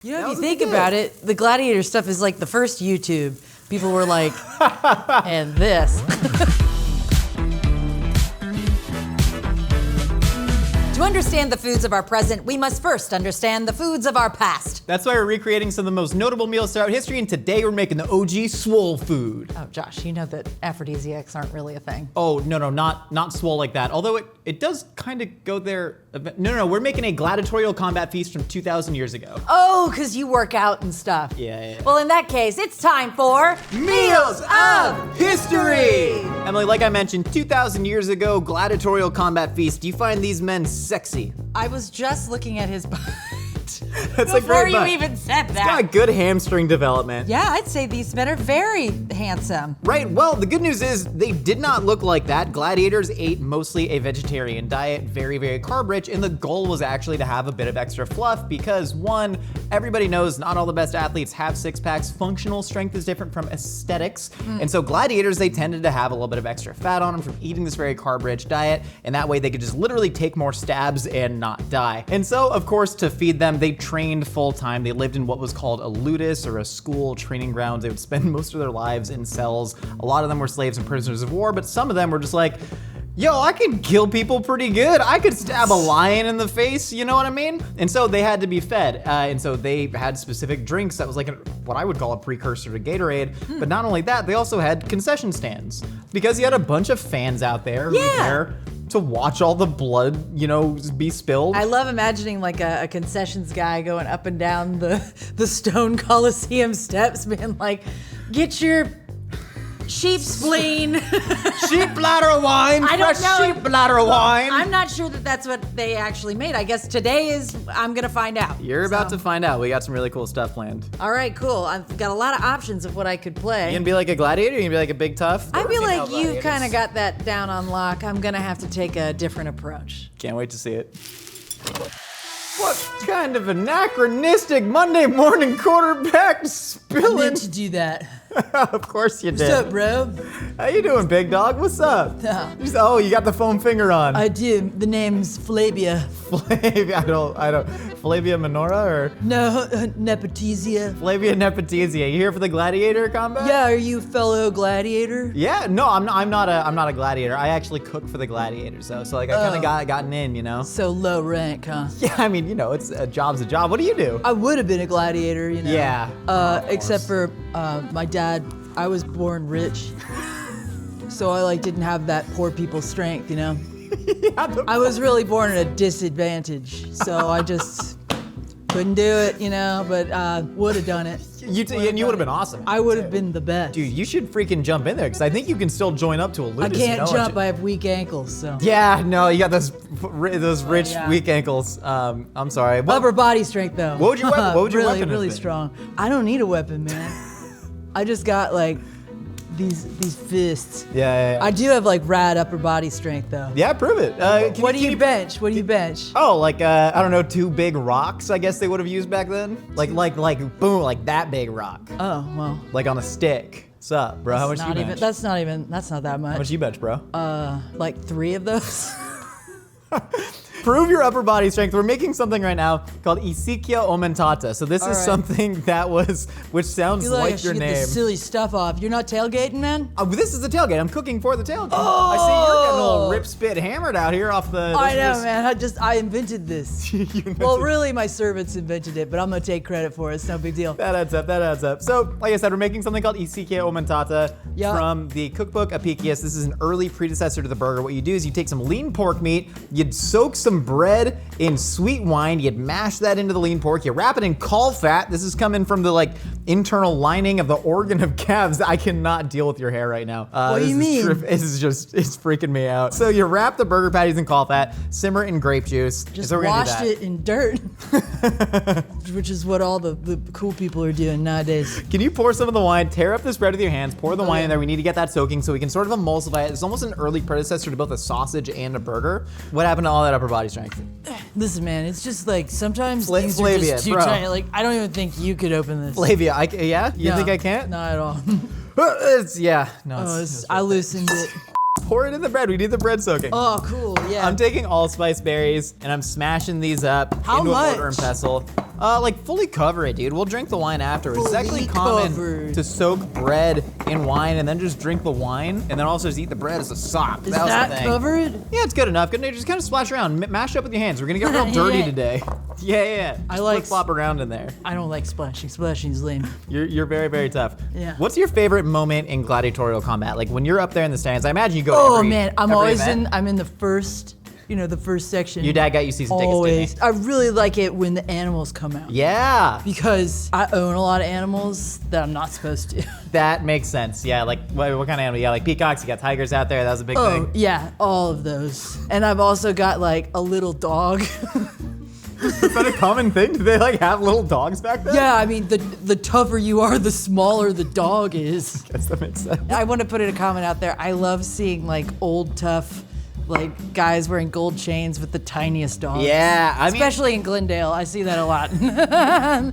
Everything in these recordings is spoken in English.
You know, if you think about it, the Gladiator stuff is like the first YouTube. People were like, and this. To understand the foods of our present, we must first understand the foods of our past. That's why we're recreating some of the most notable meals throughout history, and today we're making the OG swole food. Oh, Josh, you know that aphrodisiacs aren't really a thing. Oh, no, not swole like that. Although it does kind of go there. No, we're making a gladiatorial combat feast from 2,000 years ago. Oh, because you work out and stuff. Yeah. Well, in that case, it's time for Meals of History! Emily, like I mentioned, 2,000 years ago, gladiatorial combat feast. Do you find these men sexy? I was just looking at his butt. That's Before a great you butt. even said that. It's got good hamstring development. Yeah, I'd say these men are very handsome. Right, well, the good news is they did not look like that. Gladiators ate mostly a vegetarian diet, very, very carb rich, and the goal was actually to have a bit of extra fluff because one, everybody knows not all the best athletes have six packs. Functional strength is different from aesthetics. And so gladiators, they tended to have a little bit of extra fat on them from eating this very carb rich diet, and that way they could just literally take more stabs and not die. And so, of course, to feed them, they trained full time. They lived in what was called a ludus, or a school training grounds. They would spend most of their lives in cells. A lot of them were slaves and prisoners of war, but some of them were just like, yo, I can kill people pretty good. I could stab a lion in the face, you know what I mean? And so they had to be fed. And so they had specific drinks that was like what I would call a precursor to Gatorade. But not only that, they also had concession stands because you had a bunch of fans out there who were there to watch all the blood, you know, be spilled. I love imagining like a concessions guy going up and down the stone Coliseum steps being like, get your sheep spleen. Sheep bladder wine, I don't fresh know. sheep bladder wine. I'm not sure that that's what they actually made. I guess today is, I'm gonna find out. You're about to find out. We got some really cool stuff planned. All right, cool. I've got a lot of options of what I could play. You gonna be like a gladiator? You gonna be like a big tough? I feel like you kind of got that down on lock. I'm gonna have to take a different approach. Can't wait to see it. What kind of anachronistic Monday morning quarterback spilling? To do that. Of course you did. What's up, bro? How you doing, big dog? What's up? Oh, you got the foam finger on. I do. The name's Flavia. Flavia, I don't. Flavia Minora or? No, Nepotesia. Flavia Nepotesia. You here for the gladiator combat? Yeah, are you a fellow gladiator? Yeah, no, I'm not a gladiator. I actually cook for the gladiators, though. So like I kind of gotten in, you know. So low rank, huh? Yeah, I mean, you know, it's a job's a job. What do you do? I would have been a gladiator, you know. Yeah. Except for my dad. I was born rich, so I like didn't have that poor people's strength, you know. I was really born at a disadvantage, so I just couldn't do it, you know. But would have done it. You would have been awesome. I would have been the best. Dude, you should freaking jump in there because I think you can still join up to a ludus. I can't jump. I have weak ankles, so. Yeah, no, you got those rich weak ankles. I'm sorry. Upper body strength, though. What would your weapon? What would your really, weapon have really been? strong. I don't need a weapon, man. I just got like these fists. Yeah. I do have like rad upper body strength, though. Yeah, prove it. What do you bench? What do you bench? Oh, like I don't know, 2 big rocks. I guess they would have used back then. Like boom, like that big rock. Oh well. Like on a stick. What's up, bro? How much you bench? That's not that much. How much you bench, bro? Like 3 of those. Prove your upper body strength. We're making something right now called Isikia Aumentata. So this is something which sounds like your get name. this silly stuff off. You're not tailgating, man? This is the tailgate. I'm cooking for the tailgate. I see you're getting a little rip spit hammered out here off the. I know, man. I invented this. Well, really, my servants invented it, but I'm gonna take credit for it. It's no big deal. That adds up. So, like I said, we're making something called Isikia Aumentata from the cookbook Apicius. This is an early predecessor to the burger. What you do is you take some lean pork meat, you'd soak some bread in sweet wine, you'd mash that into the lean pork, you wrap it in caul fat. This is coming from the like internal lining of the organ of calves. I cannot deal with your hair right now. What do you mean? It's freaking me out. So you wrap the burger patties in caul fat, simmer it in grape juice. Just washed it in dirt, which is what all the cool people are doing nowadays. Can you pour some of the wine, tear up this bread with your hands, pour the wine in there. We need to get that soaking so we can sort of emulsify it. It's almost an early predecessor to both a sausage and a burger. What happened to all that upper body strength? Listen, man, it's just like sometimes things are just too tight. Like I don't even think you could open this. Flavia, yeah? You think I can't? Not at all. I loosened it. Pour it in the bread. We need the bread soaking. Oh, cool. Yeah. I'm taking allspice berries and I'm smashing these up How into much? a mortar and pestle. Like fully cover it, dude. We'll drink the wine afterwards. It's actually Fully common covered. to soak bread in wine and then just drink the wine and then also just eat the bread as a sop. Is That was the that thing. covered? Yeah, it's good enough. Good. Just kind of splash around, mash up with your hands. We're gonna get real dirty Yeah. today. Yeah. I Just like flop around in there. I don't like splashing. Splashing's lame. You're very, very tough. Yeah. What's your favorite moment in gladiatorial combat? Like when you're up there in the stands, I imagine you go to Oh every, man, I'm every always event. I'm in the first, the first section. Your dad got you season tickets, Always. didn't I really like it when the animals come out. he? Yeah. Because I own a lot of animals that I'm not supposed to. That makes sense. Yeah, like what kind of animal? Yeah, like peacocks, you got tigers out there. That was a big Oh, thing. yeah, all of those. And I've also got like a little dog. Is that a common thing? Do they like have little dogs back then? Yeah, I mean, the tougher you are, the smaller the dog is. Guess that makes sense. I want to put in a comment out there. I love seeing like old, tough, like guys wearing gold chains with the tiniest dogs. Yeah, I mean, Especially in Glendale, I see that a lot.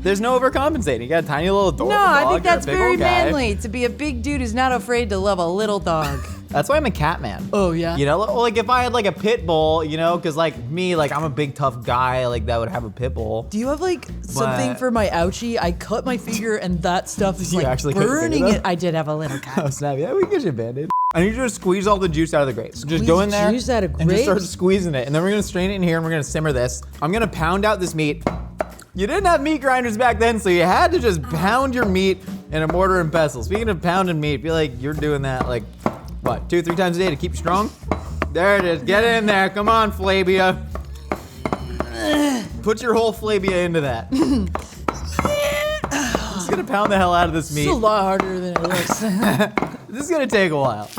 there's no overcompensating. You got a tiny little dog. No, I think you're a that's big very old guy. manly to be a big dude who's not afraid to love a little dog. That's why I'm a cat man. Oh, yeah? You know, like if I had like a pit bull, because like me, like I'm a big tough guy, like that would have a pit bull. Do you have like something But- for my ouchie? I cut my finger and that stuff is You like actually cut your finger, burning though? it. I did have a little cat. Oh snap! Yeah, we can get you a band-aid. I need you to squeeze all the juice out of the grapes. Just go in there juice out of and just start grapes? squeezing it, and then we're gonna strain it in here and we're gonna simmer this. I'm gonna pound out this meat. You didn't have meat grinders back then, so you had to just pound your meat in a mortar and pestle. Speaking of pounding meat, I feel like you're doing that like, what, 2 or 3 times a day to keep you strong? There it is. Get in there. Come on, Flavia. Put your whole Flavia into that. I'm just gonna pound the hell out of this meat. It's a lot harder than it looks. This is gonna take a while.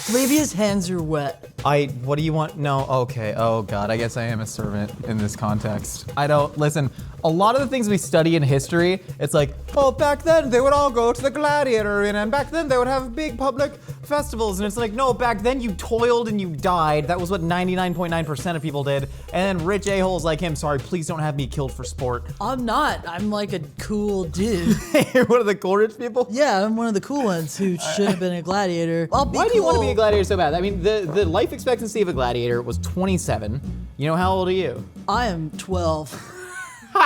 Flavia's hands are wet. What do you want? No, okay. Oh God, I guess I am a servant in this context. Listen, a lot of the things we study in history, it's like, oh, back then they would all go to the Gladiator arena, and back then they would have big public festivals, and it's like, no, back then you toiled and you died. That was what 99.9% of people did. And then rich a-holes like him, sorry, please don't have me killed for sport. I'm not. I'm like a cool dude. You're one of the cool rich people? Yeah, I'm one of the cool ones who should have been a gladiator. I'll be Why do you want to be a cool. gladiator so bad? I mean, the life expectancy of a gladiator was 27. You know, how old are you? I am 12. You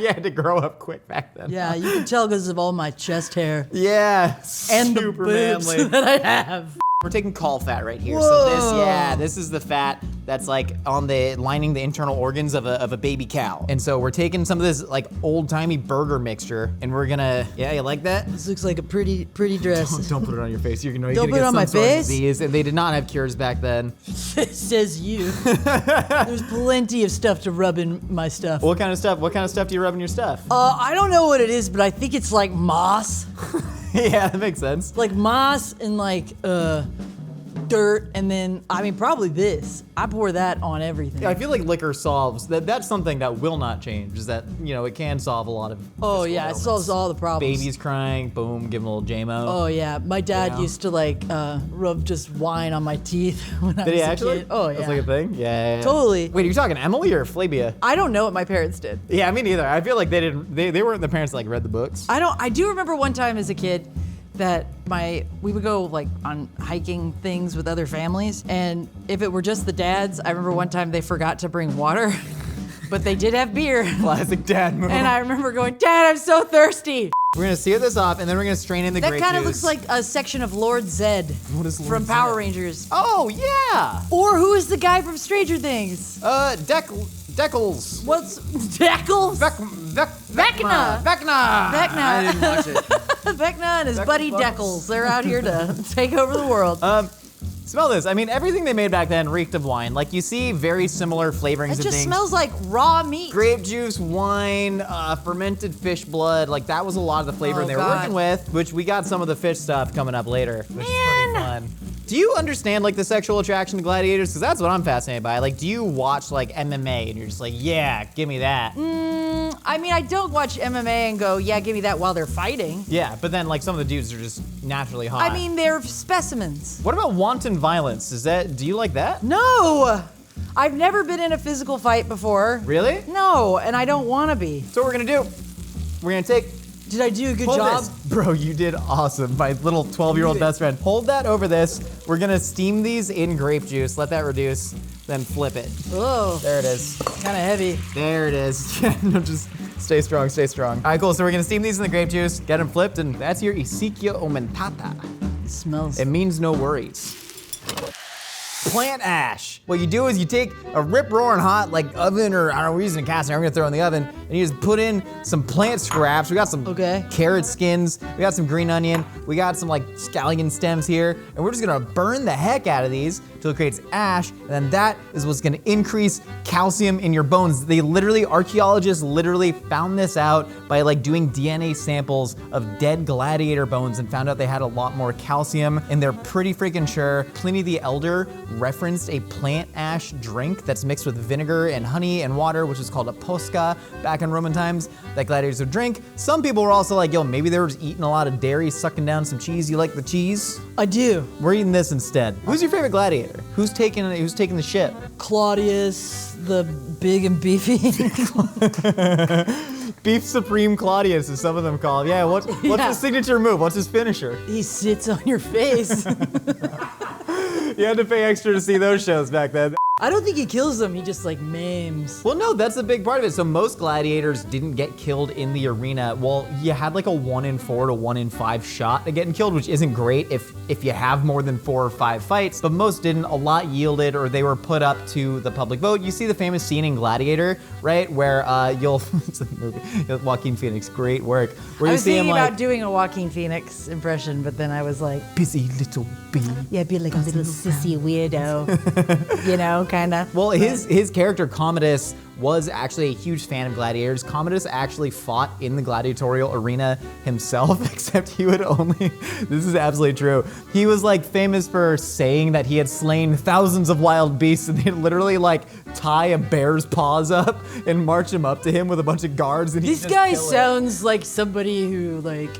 had to grow up quick back then. Yeah, you can tell because of all my chest hair Yeah, and the super boobs manly. that I have. We're taking caul fat right here. Whoa. So this is the fat that's like lining the internal organs of a baby cow. And so we're taking some of this like old timey burger mixture, and we're gonna, yeah, you like that? This looks like a pretty dress. Don't put it on your face. You're gonna Don't get put it on some my sort of face? disease, and they did not have cures back then. Says you. There's plenty of stuff to rub in my stuff. What kind of stuff? What kind of stuff do you rub in your stuff? I don't know what it is, but I think it's like moss. Yeah, that makes sense. Like moss and like dirt, and then I mean probably this. I pour that on everything. Yeah, I feel like liquor solves that. That's something that will not change. Is that it can solve a lot of. Oh physical yeah, it ailments. solves all the problems. Babies crying, boom, give them a little JMO. Oh yeah, my dad Yeah. used to like rub just wine on my teeth when I Did was he a actually? kid. Oh yeah, That's like a thing? Yeah. Totally. Wait, are you talking Emily or Flavia? I don't know what my parents did. Yeah, me neither. I feel like they didn't. They weren't the parents that like read the books. I do remember one time as a kid that we would go like on hiking things with other families, and if it were just the dads, I remember one time they forgot to bring water, but they did have beer. Classic dad move. And I remember going, Dad, I'm so thirsty. We're gonna sear this off, and then we're gonna strain in the That grape kind of juice. looks like a section of Lord Zed What is Lord from Zed? Power Rangers. Oh yeah. Or who is the guy from Stranger Things? Deckles. What's Dackles? Vecna. Vecna. Vecna. Vecna. I didn't watch it. Vecna and his buddy Buckles. Deckles. They're out here to take over the world. Smell this. I mean, everything they made back then reeked of wine. Like you see very similar flavorings It of just things. smells like raw meat. Grape juice, wine, fermented fish blood. Like that was a lot of the flavor Oh, they were God. working with, which we got some of the fish stuff coming up later, which is Man. pretty fun. Do you understand like the sexual attraction to gladiators? Because that's what I'm fascinated by. Like, do you watch like MMA and you're just like, yeah, give me that? I mean, I don't watch MMA and go, yeah, give me that while they're fighting. Yeah, but then like some of the dudes are just naturally hot. I mean, they're specimens. what about wanton violence? Do you like that? No! I've never been in a physical fight before. Really? No, and I don't want to be. So what we're gonna do, we're gonna take Did I do a good Hold job? this. Bro, you did awesome. My little 12-year-old best friend. Hold that over this. We're gonna steam these in grape juice. Let that reduce. then flip it. Oh, There it is. kind of heavy. There it is. No, just stay strong, stay strong. All right, cool. So we're gonna steam these in the grape juice, get them flipped, and that's your Isikia aumentata. It smells. It means no worries. Plant ash. What you do is you take a rip roaring hot like oven, or I don't know, we're using a cast iron, I'm gonna throw it in the oven, and you just put in some plant scraps. We got some carrot skins, we got some green onion, we got some like scallion stems here, and we're just gonna burn the heck out of these until it creates ash, and then that is what's gonna increase calcium in your bones. Archaeologists literally found this out by like doing DNA samples of dead gladiator bones and found out they had a lot more calcium, and they're pretty freaking sure Pliny the Elder referenced a plant ash drink that's mixed with vinegar and honey and water, which is called a posca back in Roman times, that gladiators would drink. Some people were also like, yo, maybe they were just eating a lot of dairy, sucking down some cheese. You like the cheese? I do. We're eating this instead. Who's your favorite gladiator? Who's taking the ship? Claudius, the big and beefy. Beef Supreme Claudius, as some of them call him. Yeah, what's his signature move? What's his finisher? He sits on your face. You had to pay extra to see those shows back then. I don't think he kills them, he just like maims. Well, no, that's a big part of it. So most gladiators didn't get killed in the arena. Well, you had like a 1 in 4 to 1 in 5 shot at getting killed, which isn't great if you have more than 4 or 5 fights, but most didn't. A lot yielded, or they were put up to the public vote. You see the famous scene in Gladiator, right? Where it's a movie, Joaquin Phoenix, great work. Where I you was see him thinking like, about doing a Joaquin Phoenix impression, but then I was like, busy little bee. yeah, be like a little sissy weirdo, you know, kinda. Well, his character Commodus was actually a huge fan of gladiators. Commodus actually fought in the gladiatorial arena himself, except he would only, this is absolutely true, he was like famous for saying that he had slain thousands of wild beasts, and they'd literally like tie a bear's paws up and march him up to him with a bunch of guards, and This guy sounds like somebody who like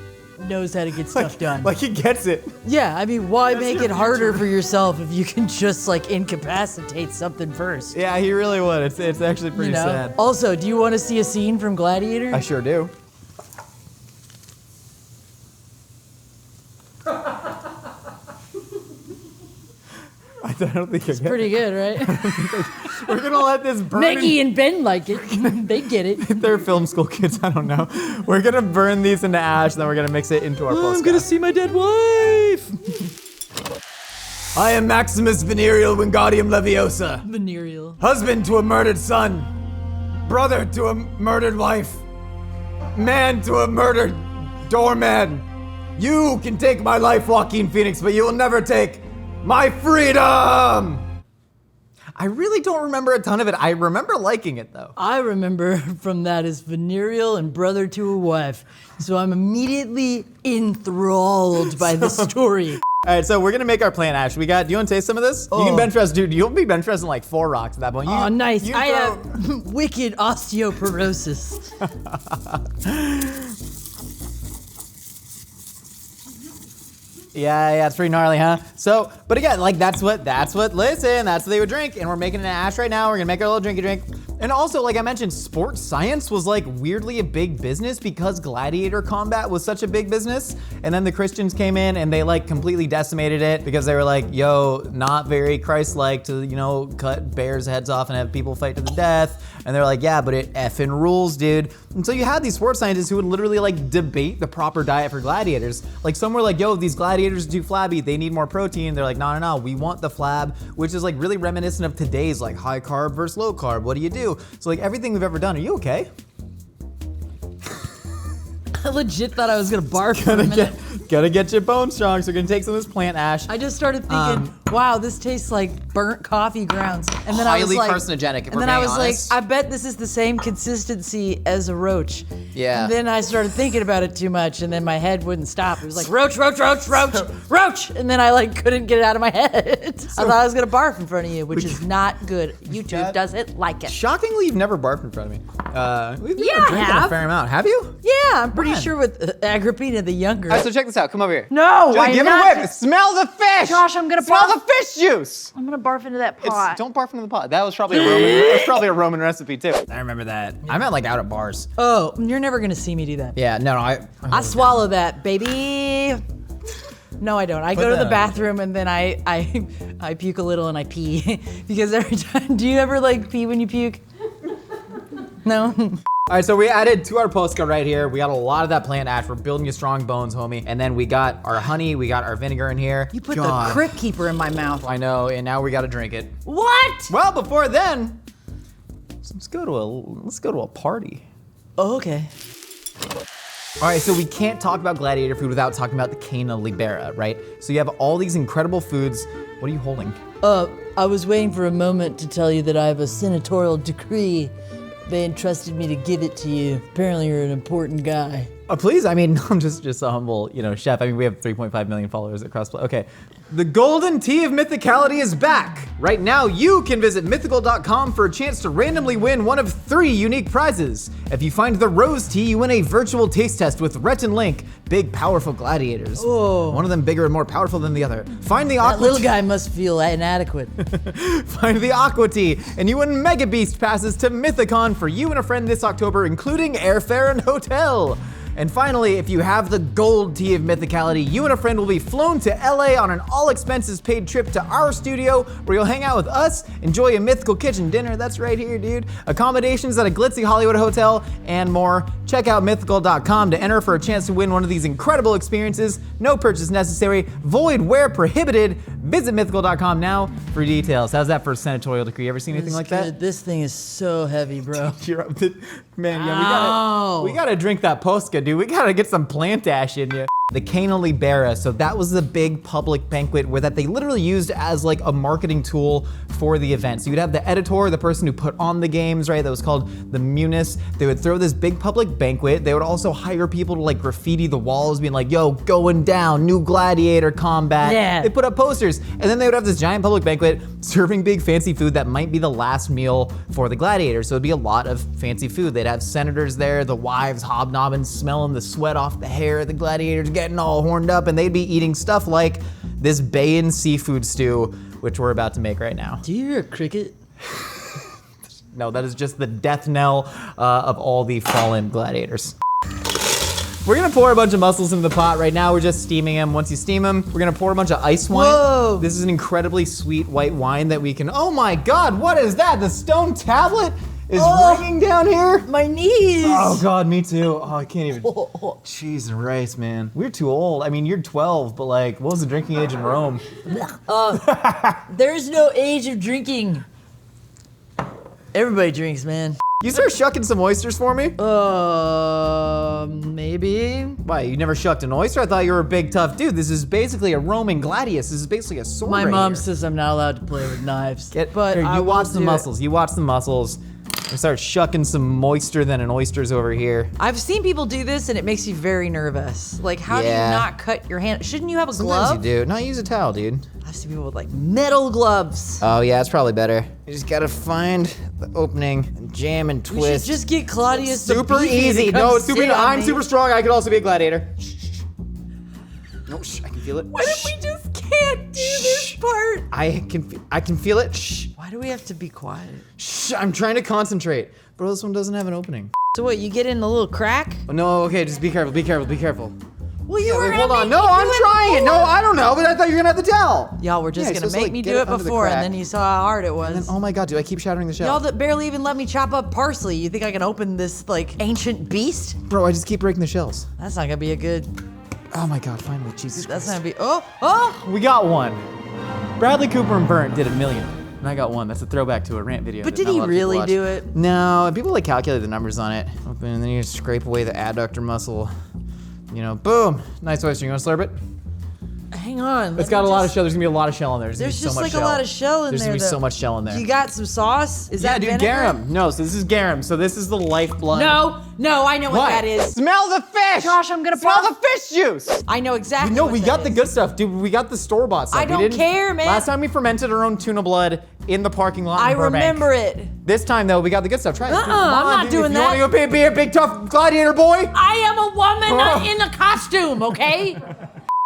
knows how to get stuff done. Like he gets it. Yeah, I mean, why make it harder for yourself if you can just like incapacitate something first? Yeah, he really would. It's actually pretty sad. Also, do you want to see a scene from Gladiator? I sure do. I don't think It's pretty good, right? We're gonna let this burn. Maggie and Ben like it. They get it. They're film school kids, I don't know. We're gonna burn these into ash, and then we're gonna mix it into our postcard. I'm gonna see my dead wife. I am Maximus Venereal Wingardium Leviosa. Venereal. Husband to a murdered son. Brother to a murdered wife. Man to a murdered doorman. You can take my life, Joaquin Phoenix, but you will never take my freedom! I really don't remember a ton of it. I remember liking it, though. I remember from that as venereal and brother to a wife. So I'm immediately enthralled by the story. All right, so we're gonna make our plant ash. Do you want to taste some of this? You can bench press, dude. You'll be bench pressing like 4 rocks at that point. Oh, nice. I have wicked osteoporosis. Yeah, it's pretty gnarly, huh? So, but again, like that's what they would drink, and we're making an ash right now. We're gonna make our little drinky drink. And also, like I mentioned, sports science was like weirdly a big business because gladiator combat was such a big business. And then the Christians came in and they like completely decimated it because they were like, yo, not very Christ-like to, you know, cut bears' heads off and have people fight to the death. And they're like, yeah, but it effing rules, dude. And so you had these sports scientists who would literally like debate the proper diet for gladiators. Like some were like, yo, these gladiators are too flabby, they need more protein. They're like, no, we want the flab, which is like really reminiscent of today's like high carb versus low carb. What do you do? So like everything we've ever done, are you okay? I legit thought I was gonna barf for a minute. Gotta get your bones strong, so we're gonna take some of this plant ash. I just started thinking, wow, this tastes like burnt coffee grounds. And then I was highly like, carcinogenic, if and we're then I being was honest. like, I bet this is the same consistency as a roach. Yeah. And then I started thinking about it too much, and then my head wouldn't stop. It was like, roach, roach, roach, roach, roach. And then I like couldn't get it out of my head. I thought I was gonna barf in front of you, which is not good. YouTube doesn't like it. Shockingly, you've never barfed in front of me. We've been Yeah, I drinking a have. fair amount. Have you? Yeah, I'm pretty When? sure with Agrippina the Younger. All right, so check this out. Come over here. No, Just I'm give not. it a whiff. Smell the fish. Josh, I'm gonna smell barf. the fish juice. I'm gonna barf into that pot. Don't barf into the pot. That was probably a Roman. That's probably a Roman recipe too. I remember that. I meant like out at bars. Oh, you're never gonna see me do that. Yeah, no, I swallow that, baby. No, I don't. I go to the bathroom and then I puke a little and I pee because every time. Do you ever like pee when you puke? No. All right, so we added to our Posca right here. We got a lot of that plant ash. We're building you strong bones, homie. And then we got our honey, we got our vinegar in here. You put the Crypt Keeper in my mouth. I know, and now we gotta drink it. What? Well, before then, let's go to a party. Oh, okay. All right, so we can't talk about Gladiator food without talking about the Cana Libera, right? So you have all these incredible foods. What are you holding? I was waiting for a moment to tell you that I have a senatorial decree. They entrusted me to give it to you. Apparently you're an important guy. Please, I mean, I'm just a humble, chef. I mean, we have 3.5 million followers across. Okay. The golden tea of mythicality is back. Right now, you can visit mythical.com for a chance to randomly win one of 3 unique prizes. If you find the rose tea, you win a virtual taste test with Rhett and Link, big, powerful gladiators. Oh. One of them bigger and more powerful than the other. Find the That little guy must feel inadequate. Find the aqua tea, and you win Mega Beast passes to Mythicon for you and a friend this October, including airfare and hotel. And finally, if you have the gold tea of mythicality, you and a friend will be flown to LA on an all expenses paid trip to our studio where you'll hang out with us, enjoy a mythical kitchen dinner, that's right here, dude, accommodations at a glitzy Hollywood hotel, and more. Check out mythical.com to enter for a chance to win one of these incredible experiences. No purchase necessary, void where prohibited. Visit mythical.com now for details. How's that for a senatorial decree? Ever seen anything like that? This thing is so heavy, bro. Man, yeah, we gotta drink that Posca, dude. We gotta get some plant ash in you. The Cana Libera, so that was the big public banquet where that they literally used as like a marketing tool for the event. So you'd have the editor, the person who put on the games, right? That was called the Munis. They would throw this big public banquet. They would also hire people to like graffiti the walls, being like, yo, going down, new gladiator combat. Yeah. They put up posters, and then they would have this giant public banquet serving big fancy food that might be the last meal for the gladiators. So it'd be a lot of fancy food. They'd have senators there, the wives hobnobbing, smelling the sweat off the hair of the gladiators, getting all horned up, and they'd be eating stuff like this Bayan seafood stew, which we're about to make right now. Do you hear a cricket? No, that is just the death knell of all the fallen gladiators. We're gonna pour a bunch of mussels into the pot right now. We're just steaming them. Once you steam them, we're gonna pour a bunch of ice wine. Whoa! This is an incredibly sweet white wine that we can, oh my God, what is that? The stone tablet is ringing down here? My knees! Oh God, me too. Oh, I can't even. Cheese and rice, man. We're too old. I mean, you're 12, but like, what was the drinking age in Rome? There's no age of drinking. Everybody drinks, man. You start shucking some oysters for me? Maybe. Why, you never shucked an oyster? I thought you were a big tough dude. This is basically a Roman gladius. This is basically a sword. My right mom here. says I'm not allowed to play with knives. But here, you watch the muscles. You watch the muscles. We start shucking some moister than an oysters over here. I've seen people do this and it makes you very nervous. Like, how do you not cut your hand? Shouldn't you have a glove? Sometimes you do. No, use a towel, dude. I've seen people with like metal gloves. Oh yeah, it's probably better. You just gotta find the opening and jam and twist. We should just get Claudius super easy. No, it's super. I'm super strong. I could also be a gladiator. Shh. No, shh. I can feel it. What if we just can't do this part? I can feel it. Shh. Why do we have to be quiet? Shh. I'm trying to concentrate. Bro, this one doesn't have an opening. So what? You get in a little crack? Oh, no. Okay, just be careful. Be careful. Be careful. Well, you were hold on. No, I'm trying it. No, I don't know, but I thought you were gonna have to tell. Y'all were just gonna make me do it before, and then you saw how hard it was. And then, oh my God, do I keep shattering the shell? Y'all that barely even let me chop up parsley. You think I can open this like ancient beast? Bro, I just keep breaking the shells. That's not gonna be a good. Oh my God, finally, Jesus Christ. That's not gonna be. Oh! We got one. Bradley Cooper and Burnt did 1 million. And I got one. That's a throwback to a rant video. But did he really do it? No, people like calculate the numbers on it. Open, and then you just scrape away the adductor muscle. You know, boom. Nice oyster. You want to slurp it? Hang on. It's got a lot of shell. There's gonna be a lot of shell in there. There's just like a lot of shell in there. There's gonna be so much shell in there. You got some sauce? Is that dude, vinegar? garum. No, so this is garum. So this is the lifeblood. No, I know what that is. Smell the fish! Gosh, I'm gonna smell the fish juice! I know exactly No, what we that got the is. good stuff, dude. We got the store-bought stuff. I don't care, man. Last time we fermented our own tuna blood in the parking lot I in Burbank. remember it. This time, though, we got the good stuff. Try it. I'm not doing that. You want to be a big, tough gladiator boy? I am a woman not in a costume, okay?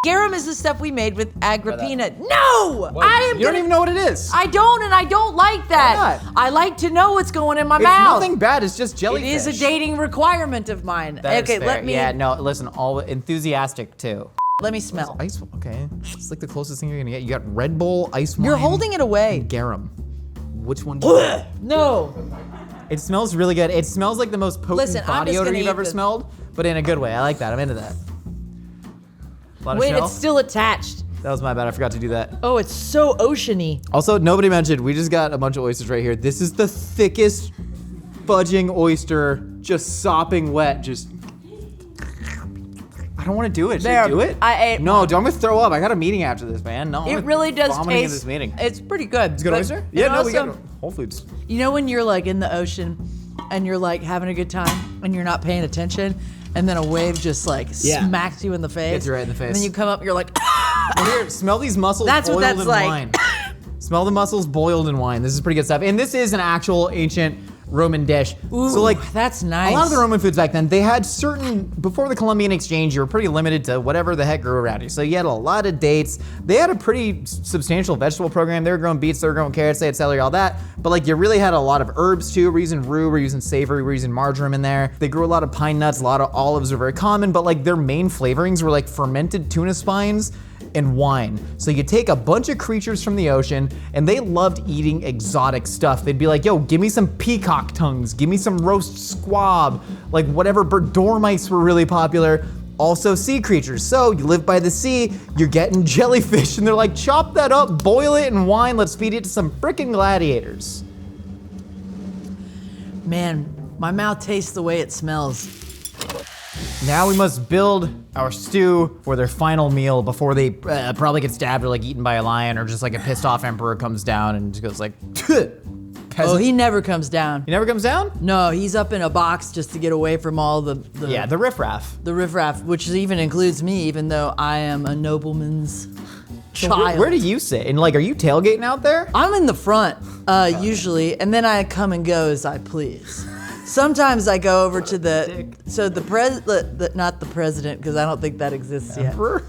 Garum is the stuff we made with Agrippina. No! You don't even know what it is. I don't, and I don't like that. Why not? I like to know what's going in my It's mouth. nothing bad. It's just jellyfish. It is a dating requirement of mine. That is okay, fair. let me. Yeah, no, listen, all enthusiastic, too. Let me smell. Ice, okay. It's like the closest thing you're gonna get. You got Red Bull, ice wine. You're holding it away. And garum. Which one do you want? No. It smells really good. It smells like the most potent Listen, I'm body just odor gonna you've eat ever this. smelled, but in a good way. I like that. I'm into that. A lot of Wait, shell. it's still attached. That was my bad. I forgot to do that. Oh, it's so oceany. Also, nobody mentioned, we just got a bunch of oysters right here. This is the thickest fudging oyster, just sopping wet. Just, I don't want to do it. Should I There, do it? I ate No, one. dude, I'm gonna throw up. I got a meeting after this, man. No, It really does vomiting taste. at this meeting. It's pretty good. It's good but- oyster? Yeah, and no, we also, got Whole Foods. You know when you're like in the ocean and you're like having a good time and you're not paying attention, and then a wave just like Yeah. smacks you in the face. Hits you right in the face. And then you come up, you're like, Well, here, smell these mussels That's what boiled that's in like. wine. Smell the mussels boiled in wine. This is pretty good stuff. And this is an actual ancient Roman dish. ooh, So like, that's nice. a lot of the Roman foods back then, they had certain, before the Columbian Exchange, you were pretty limited to whatever the heck grew around you. So you had a lot of dates. They had a pretty substantial vegetable program. They were growing beets, they were growing carrots, they had celery, all that. But like, you really had a lot of herbs too. We're using rue, we're using savory, we're using marjoram in there. They grew a lot of pine nuts, a lot of olives are very common, but like their main flavorings were like fermented tuna spines and wine. So you take a bunch of creatures from the ocean, and they loved eating exotic stuff. They'd be like, yo, give me some peacock tongues, give me some roast squab, like whatever bird, dormice were really popular. Also sea creatures. So you live by the sea, you're getting jellyfish, and they're like, chop that up, boil it in wine, let's feed it to some frickin' gladiators. Man, my mouth tastes the way it smells. Now we must build our stew for their final meal before they probably get stabbed or like eaten by a lion, or just like a pissed off emperor comes down and just goes like, Oh, he never comes down. He never comes down? No, he's up in a box just to get away from all the Yeah, the riffraff. the riffraff, which even includes me, even though I am a nobleman's child. Where do you sit? And like, are you tailgating out there? I'm in the front, usually, and then I come and go as I please. Sometimes I go over to not the president, because I don't think that exists yet. Emperor?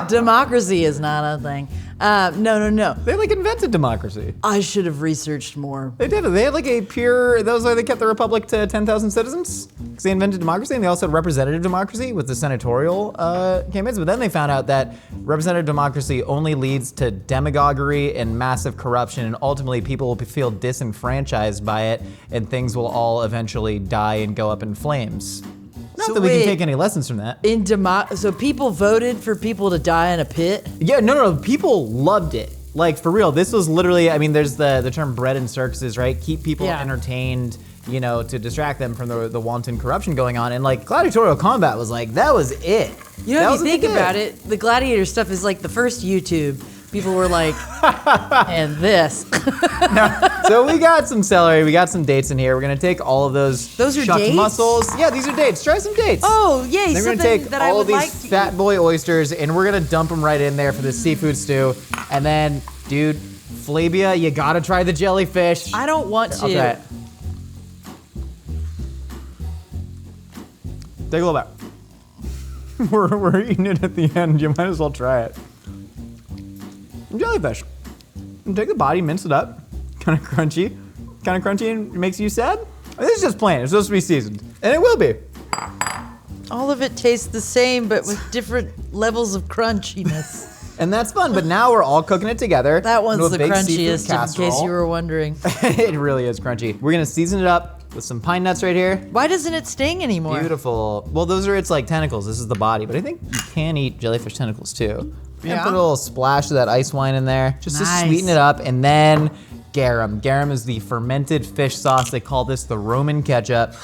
Democracy is not a thing. No. They like invented democracy. I should have researched more. They did it. They had like a pure, that was why they kept the republic to 10,000 citizens. Because they invented democracy, and they also had representative democracy with the senatorial campaigns. But then they found out that representative democracy only leads to demagoguery and massive corruption, and ultimately people will feel disenfranchised by it, and things will all eventually die and go up in flames. Not So that we can wait. take any lessons from that. So people voted for people to die in a pit? Yeah, no, people loved it. Like, for real, this was literally, I mean, there's the term bread and circuses, right? Keep people Yeah. entertained, you know, to distract them from the wanton corruption going on. And like, gladiatorial combat was like, that was it. You know, if you think about it, the gladiator stuff is like the first YouTube. People were like, and this. So we got some celery, we got some dates in here. We're gonna take all of those Those are shucked dates? mussels. Yeah, these are dates. Try some dates. Oh, yay, Then we're something gonna take that I all would of these like to fat eat. boy oysters, and we're gonna dump them right in there for the seafood stew. And then, dude, Flavia, you gotta try the jellyfish. I don't want to. I'll try it. Take a little bit. We're eating it at the end. You might as well try it. Jellyfish. You take the body, mince it up. Kind of crunchy. And it makes you sad. This is just plain. It's supposed to be seasoned. And it will be. All of it tastes the same, but with different levels of crunchiness. And that's fun. But now we're all cooking it together. That one's into a the big seafood crunchiest, in case casserole. you were wondering. It really is crunchy. We're gonna season it up with some pine nuts right here. Why doesn't it sting anymore? Beautiful. Well, those are its like tentacles. This is the body, but I think you can eat jellyfish tentacles too. Yeah? Put a little splash of that ice wine in there, just Nice. to sweeten it up, and then garum. Garum is the fermented fish sauce. They call this the Roman ketchup,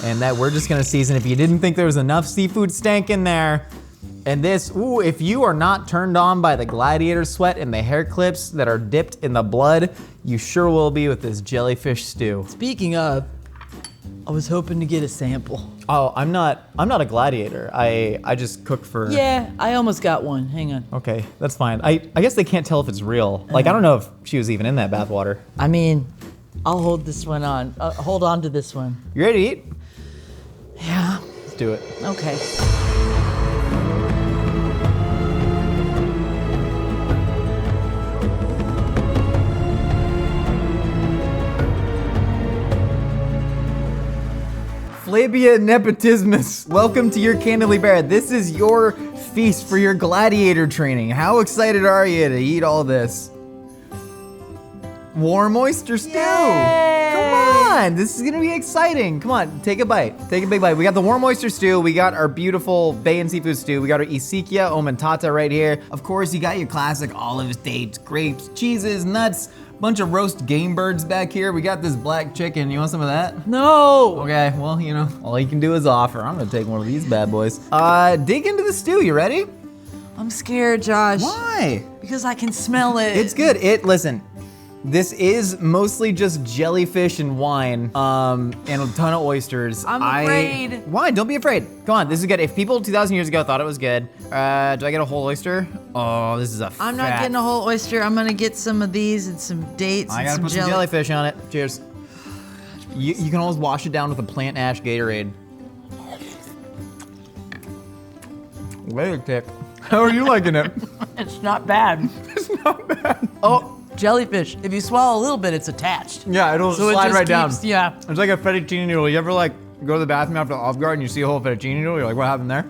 and that we're just gonna season. If you didn't think there was enough seafood stank in there, and this, ooh, if you are not turned on by the gladiator sweat and the hair clips that are dipped in the blood, you sure will be with this jellyfish stew. Speaking of, I was hoping to get a sample. Oh, I'm not a gladiator. I just cook for. Yeah, I almost got one. Hang on. Okay, that's fine. I guess they can't tell if it's real. Like, I don't know if she was even in that bathwater. I mean, I'll hold this one on. Hold on to this one. You ready to eat? Yeah. Let's do it. Okay. Flabia nepotismus. Welcome to your Candidly Bear. This is your feast for your gladiator training. How excited are you to eat all this? Warm oyster stew. Yay! Come on, this is gonna be exciting. Come on, take a bite. Take a big bite. We got the warm oyster stew. We got our beautiful bay and seafood stew. We got our Isikia aumentata right here. Of course, you got your classic olives, dates, grapes, cheeses, nuts, bunch of roast game birds back here. We got this black chicken. You want some of that? No. Okay, well, you know, all you can do is offer. I'm gonna take one of these bad boys. Dig into the stew. You ready? I'm scared, Josh. Why? Because I can smell it. It's good. Listen, this is mostly just jellyfish and wine, and a ton of oysters. I'm afraid. Why? Don't be afraid. Come on, this is good. If people 2,000 years ago thought it was good, do I get a whole oyster? Oh, this is a I'm not getting a whole oyster. I'm gonna get some of these and some dates I and gotta some put some jellyfish on it. Cheers. You can always wash it down with a plant ash Gatorade. Wait a tick. How are you liking it? It's not bad. It's not bad. Oh, jellyfish. If you swallow a little bit, it's attached. Yeah, it'll So it slide just right down. keeps- yeah. It's like a fettuccine noodle. You ever like go to the bathroom after Olive Garden and you see a whole fettuccine noodle? You're like, what happened there?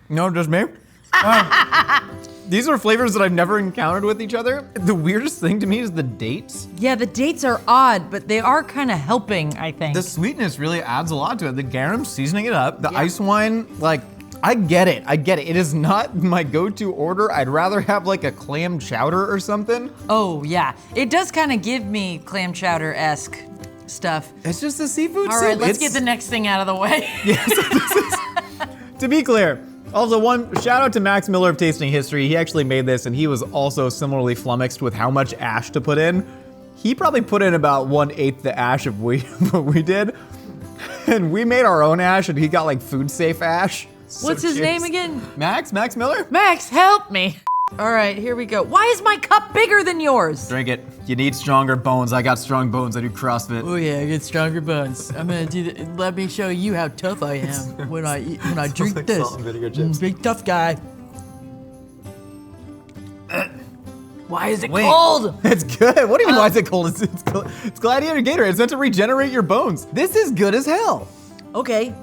No, just me. These are flavors that I've never encountered with each other. The weirdest thing to me is the dates. Yeah, the dates are odd, but they are kind of helping, I think. The sweetness really adds a lot to it. The garum seasoning it up. The ice wine, like, I get it. It is not my go-to order. I'd rather have like a clam chowder or something. Oh, yeah. It does kind of give me clam chowder-esque stuff. It's just a seafood All soup. right, let's get the next thing out of the way. To be clear, also one shout out to Max Miller of Tasting History. He actually made this and he was also similarly flummoxed with how much ash to put in. He probably put in about 1/8 the ash of what we did. And we made our own ash and he got like food safe ash. What's his name again? Max Miller? Max, help me. All right, here we go. Why is my cup bigger than yours? Drink it. You need stronger bones. I got strong bones. I do CrossFit. Oh yeah, I get stronger bones. I'm gonna do that. Let me show you how tough I am when I drink like this. salt and vinegar chips. Big tough guy. Why is it Wait. cold? It's good. What do you mean, why is it cold? It's Gladiator Gatorade. It's meant to regenerate your bones. This is good as hell. Okay.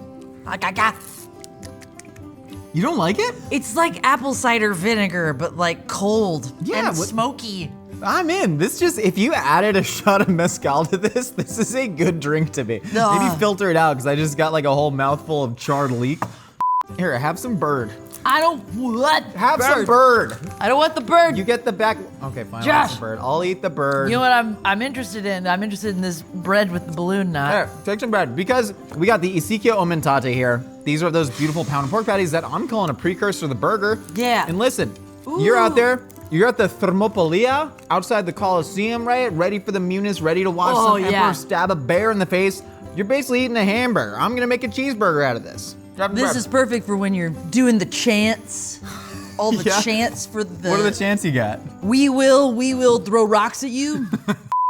You don't like it? It's like apple cider vinegar, but like cold Yeah, and what- smoky. I'm in. If you added a shot of mezcal to this is a good drink to me. Ugh. Maybe filter it out because I just got like a whole mouthful of charred leek. Here, have some bird. I don't what? Have some bird. I don't want the bird. You get the back. Okay, fine. I'll Josh. have some bird. I'll eat the bird. You know what I'm interested in? I'm interested in this bread with the balloon knot. Here, take some bread because we got the Isikia aumentata here. These are those beautiful pound pork patties that I'm calling a precursor to the burger. Yeah. And listen, you're out there. You're at the Thermopylae outside the Coliseum, right? Ready for the Munis, ready to watch Oh, some yeah. emperor stab a bear in the face. You're basically eating a hamburger. I'm gonna make a cheeseburger out of this. Grab the This bread. is perfect for when you're doing the chants. All the Yeah. chants for the. What are the chances you got? We will throw rocks at you.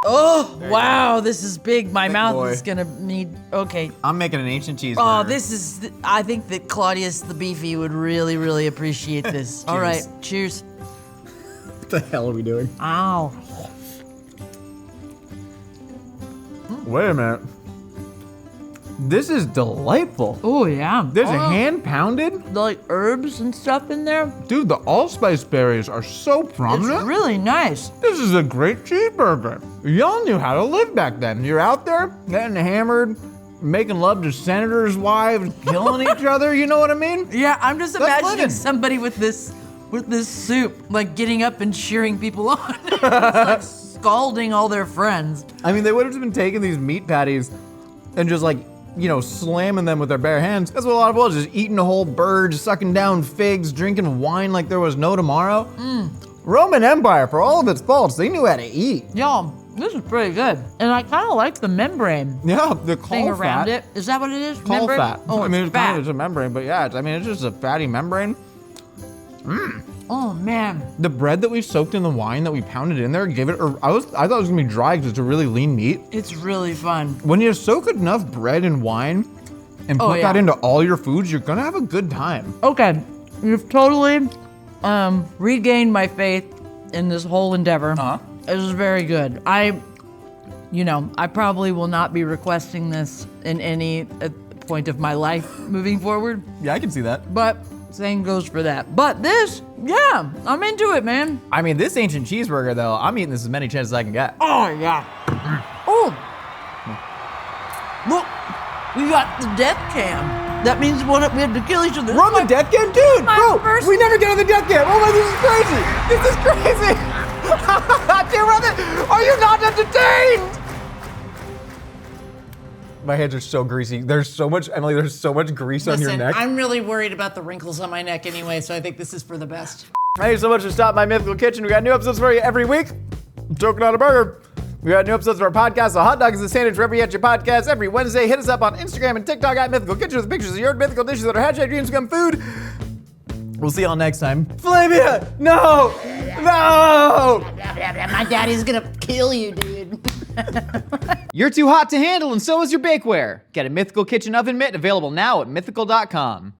Oh, wow, this is big. My mouth boy. is gonna need. Okay. I'm making an ancient cheeseburger. Oh, this is. I think that Claudius the Beefy would really, really appreciate this. All right, cheers. What the hell are we doing? Ow. Wait a minute. This is delightful. Oh yeah. There's a hand pounded. like herbs and stuff in there. Dude, the allspice berries are so It's prominent. really nice. This is a great cheeseburger. Y'all knew how to live back then. You're out there getting hammered, making love to senators' wives, killing each other. You know what I mean? Yeah, I'm just That's imagining living. somebody with this soup, like getting up and cheering people on, Just, like scalding all their friends. I mean, they would have just been taking these meat patties and just like, slamming them with their bare hands. That's what a lot of was, just eating a whole bird, sucking down figs, drinking wine like there was no tomorrow. Roman Empire, for all of its faults, they knew how to eat. Y'all, this is pretty good. And I kind of like the membrane Yeah, the thing caul around fat. it. Is that what it is? Caul membrane? fat. Oh, I mean, it's fat. it's a membrane, but yeah, it's just a fatty membrane. Oh man. The bread that we soaked in the wine that we pounded in there gave it. I thought it was gonna be dry because it's a really lean meat. It's really fun. When you soak enough bread in wine and put yeah. that into all your foods, you're gonna have a good time. Okay, you've totally regained my faith in this whole endeavor. Uh-huh. This is very good. you know, I probably will not be requesting this in any point of my life moving forward. Yeah, I can see that. But same goes for that. But this, yeah, I'm into it, man. I mean, this ancient cheeseburger, though, I'm eating this as many chances as I can get. Oh, yeah. Oh. Look, we got the death cam. That means we have to kill each other. We're on the death cam? Dude, bro, first- we never get on the death cam. Oh my, this is crazy. This is crazy. Dude, we're on the, are you not entertained? My hands are so greasy. There's so much, Emily, there's so much grease on your neck. I'm really worried about the wrinkles on my neck anyway, so I think this is for the best. Thank you so much for stopping by Mythical Kitchen. We got new episodes for you every week. I'm choking on a burger. We got new episodes of our podcast. A hot dog is a sandwich wherever you get your podcast every Wednesday. Hit us up on Instagram and TikTok at Mythical Kitchen with pictures of your mythical dishes that are hashtag dreams become food. We'll see y'all next time. Flavia! No! No! My daddy's gonna kill you, dude. You're too hot to handle, and so is your bakeware. Get a Mythical Kitchen oven mitt available now at mythical.com.